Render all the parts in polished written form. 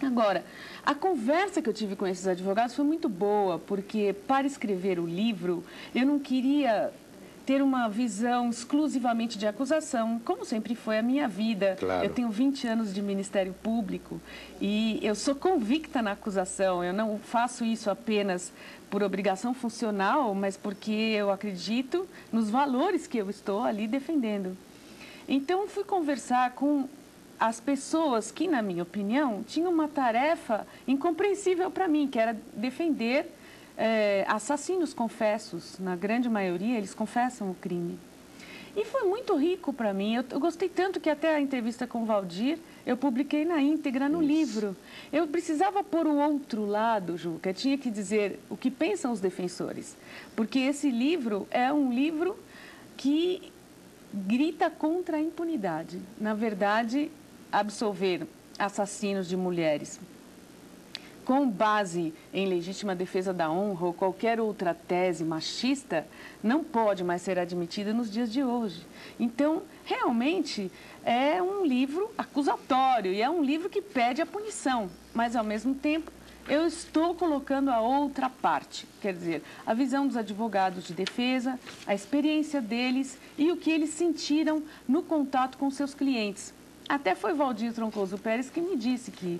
Agora, a conversa que eu tive com esses advogados foi muito boa, porque para escrever o livro, eu não queria ter uma visão exclusivamente de acusação, como sempre foi a minha vida. Claro. Eu tenho 20 anos de Ministério Público e eu sou convicta na acusação. Eu não faço isso apenas por obrigação funcional, mas porque eu acredito nos valores que eu estou ali defendendo. Então, fui conversar com as pessoas que, na minha opinião, tinham uma tarefa incompreensível para mim, que era defender assassinos confessos. Na grande maioria, eles confessam o crime. E foi muito rico para mim. Eu gostei tanto que até a entrevista com o Valdir, eu publiquei na íntegra no livro. Eu precisava pôr o outro lado, Juca. Eu tinha que dizer o que pensam os defensores. Porque esse livro é um livro que grita contra a impunidade. Na verdade, absolver assassinos de mulheres com base em legítima defesa da honra ou qualquer outra tese machista não pode mais ser admitida nos dias de hoje. Então, realmente, é um livro acusatório e é um livro que pede a punição, mas, ao mesmo tempo, eu estou colocando a outra parte, quer dizer, a visão dos advogados de defesa, a experiência deles e o que eles sentiram no contato com seus clientes. Até foi Valdir Troncoso Pérez que me disse que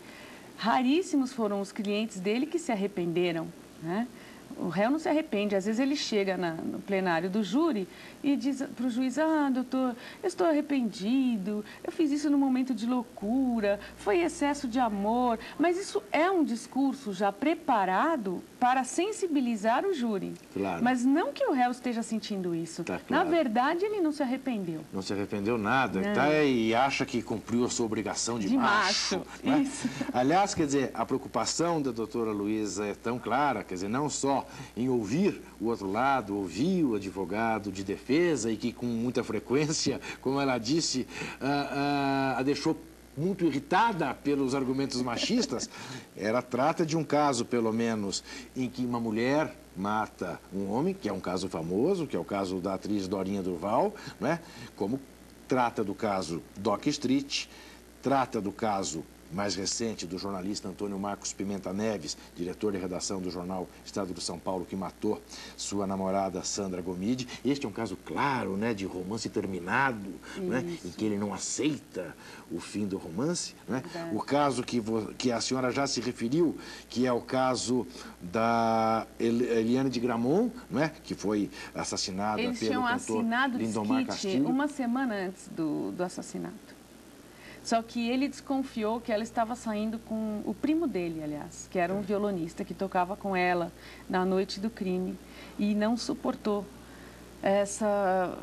raríssimos foram os clientes dele que se arrependeram, né? O réu não se arrepende. Às vezes ele chega no plenário do júri e diz para o juiz: ah, doutor, eu estou arrependido, eu fiz isso num momento de loucura, foi excesso de amor. Mas isso é um discurso já preparado para sensibilizar o júri. Claro. Mas não que o réu esteja sentindo isso. Tá, Na claro. verdade, ele não se arrependeu. Não se arrependeu nada, Não. tá? E acha que cumpriu a sua obrigação de macho. Né? Isso. Aliás, quer dizer, a preocupação da doutora Luísa é tão clara, quer dizer, não só em ouvir o outro lado, ouvir o advogado de defesa e que com muita frequência, como ela disse, a deixou muito irritada pelos argumentos machistas. Ela trata de um caso, pelo menos, em que uma mulher mata um homem, que é um caso famoso, que é o caso da atriz Dorinha Durval, né? Como trata do caso Doc Street, trata do caso mais recente do jornalista Antônio Marcos Pimenta Neves, diretor de redação do jornal Estado de São Paulo, que matou sua namorada Sandra Gomide. Este é um caso claro, né, de romance terminado, né, em que ele não aceita o fim do romance. Né? O caso que a senhora já se referiu, que é o caso da Eliane de Gramont, né, que foi assassinada Eles pelo tinham cantor assinado Lindomar desquite Castilho. uma semana antes do assassinato. Só que ele desconfiou que ela estava saindo com o primo dele, aliás, que era um violonista que tocava com ela na noite do crime e não suportou essa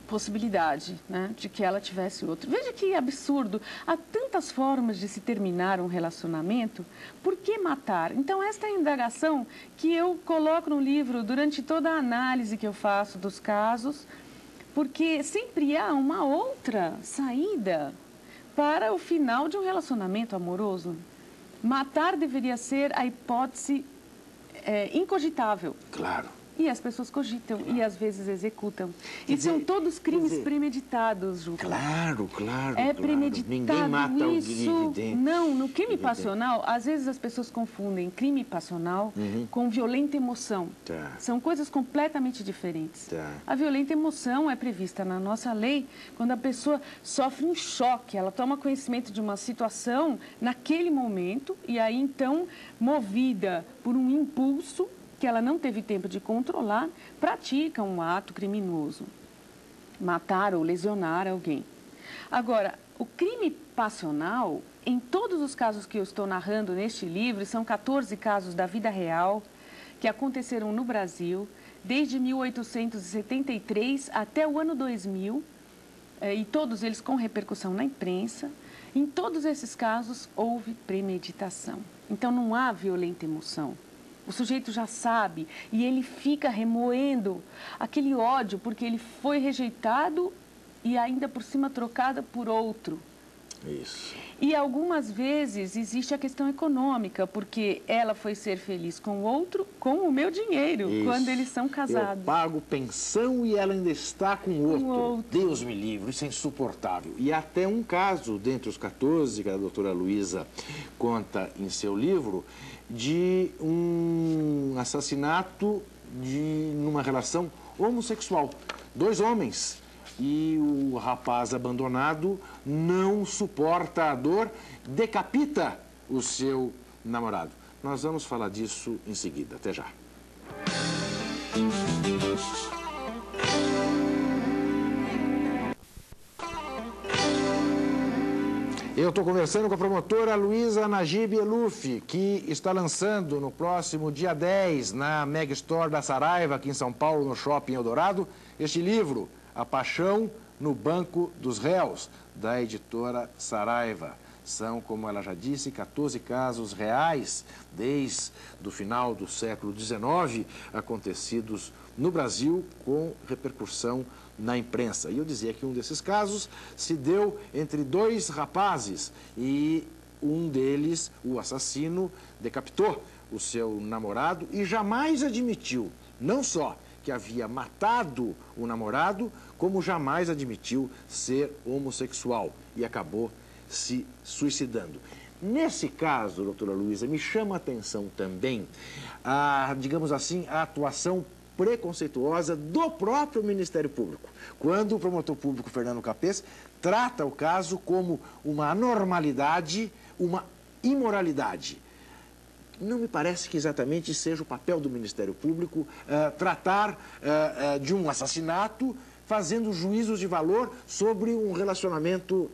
possibilidade, né, de que ela tivesse outro. Veja que absurdo. Há tantas formas de se terminar um relacionamento, por que matar? Então, esta é a indagação que eu coloco no livro durante toda a análise que eu faço dos casos, porque sempre há uma outra saída para o final de um relacionamento amoroso. Matar deveria ser a hipótese incogitável. Claro. E as pessoas cogitam e às vezes executam. Quer E são dizer, todos crimes quer dizer, premeditados, Juca. Claro, claro, É claro. premeditado. Ninguém mata isso. o evidente. Não, no crime passional, às vezes as pessoas confundem crime passional com violenta emoção. Tá. São coisas completamente diferentes. Tá. A violenta emoção é prevista na nossa lei quando a pessoa sofre um choque, ela toma conhecimento de uma situação naquele momento e aí então, movida por um impulso que ela não teve tempo de controlar, pratica um ato criminoso, matar ou lesionar alguém. Agora, o crime passional, em todos os casos que eu estou narrando neste livro, são 14 casos da vida real que aconteceram no Brasil, desde 1873 até o ano 2000, e todos eles com repercussão na imprensa. Em todos esses casos, houve premeditação. Então, não há violenta emoção. O sujeito já sabe e ele fica remoendo aquele ódio porque ele foi rejeitado e ainda por cima trocado por outro. Isso. E algumas vezes existe a questão econômica, porque ela foi ser feliz com o outro com o meu dinheiro, Isso. quando eles são casados. Eu pago pensão e ela ainda está com outro. Deus me livre, isso é insuportável. E até um caso, dentre os 14, que a doutora Luísa conta em seu livro, de um assassinato numa relação homossexual. 2 homens. E o rapaz abandonado não suporta a dor, decapita o seu namorado. Nós vamos falar disso em seguida. Até já. Eu estou conversando com a promotora Luísa Najib Eluf, que está lançando no próximo dia 10, na Mega Store da Saraiva, aqui em São Paulo, no Shopping Eldorado, este livro, A Paixão no Banco dos Réus, da editora Saraiva. São, como ela já disse, 14 casos reais, desde o final do século XIX, acontecidos no Brasil, com repercussão na imprensa. E eu dizia que um desses casos se deu entre 2 rapazes e um deles, o assassino, decapitou o seu namorado e jamais admitiu, não só que havia matado o namorado, como jamais admitiu ser homossexual e acabou se suicidando. Nesse caso, doutora Luísa, me chama a atenção também digamos assim, a atuação preconceituosa do próprio Ministério Público, quando o promotor público Fernando Capês trata o caso como uma anormalidade, uma imoralidade. Não me parece que exatamente seja o papel do Ministério Público tratar de um assassinato fazendo juízos de valor sobre um relacionamento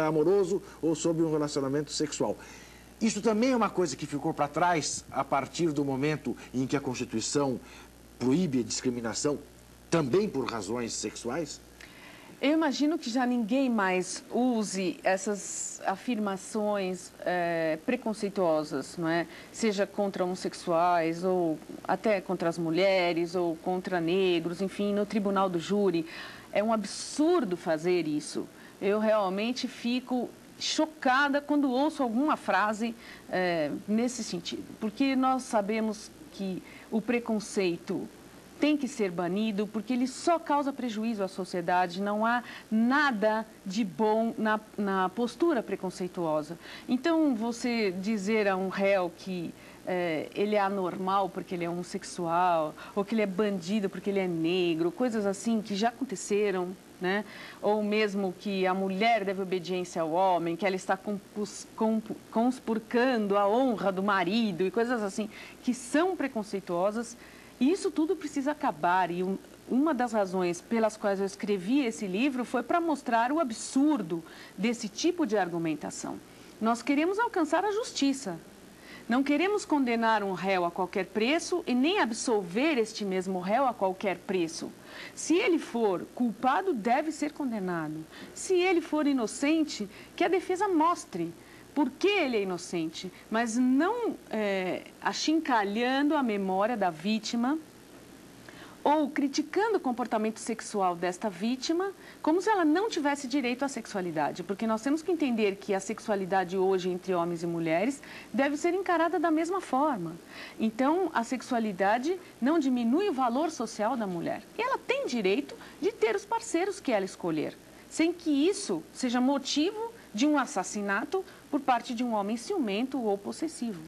amoroso ou sobre um relacionamento sexual. Isso também é uma coisa que ficou para trás a partir do momento em que a Constituição proíbe a discriminação também por razões sexuais? Eu imagino que já ninguém mais use essas afirmações preconceituosas, não é? Seja contra homossexuais, ou até contra as mulheres, ou contra negros, enfim, no tribunal do júri. É um absurdo fazer isso. Eu realmente fico chocada quando ouço alguma frase nesse sentido, porque nós sabemos que o preconceito tem que ser banido, porque ele só causa prejuízo à sociedade, não há nada de bom na postura preconceituosa. Então, você dizer a um réu que ele é anormal porque ele é homossexual, ou que ele é bandido porque ele é negro, coisas assim que já aconteceram, né? Ou mesmo que a mulher deve obediência ao homem, que ela está conspurcando a honra do marido e coisas assim, que são preconceituosas. E isso tudo precisa acabar, e uma das razões pelas quais eu escrevi esse livro foi para mostrar o absurdo desse tipo de argumentação. Nós queremos alcançar a justiça. Não queremos condenar um réu a qualquer preço e nem absolver este mesmo réu a qualquer preço. Se ele for culpado, deve ser condenado. Se ele for inocente, que a defesa mostre por que ele é inocente, mas não achincalhando a memória da vítima ou criticando o comportamento sexual desta vítima como se ela não tivesse direito à sexualidade, porque nós temos que entender que a sexualidade hoje entre homens e mulheres deve ser encarada da mesma forma. Então, a sexualidade não diminui o valor social da mulher e ela tem direito de ter os parceiros que ela escolher, sem que isso seja motivo de um assassinato por parte de um homem ciumento ou possessivo.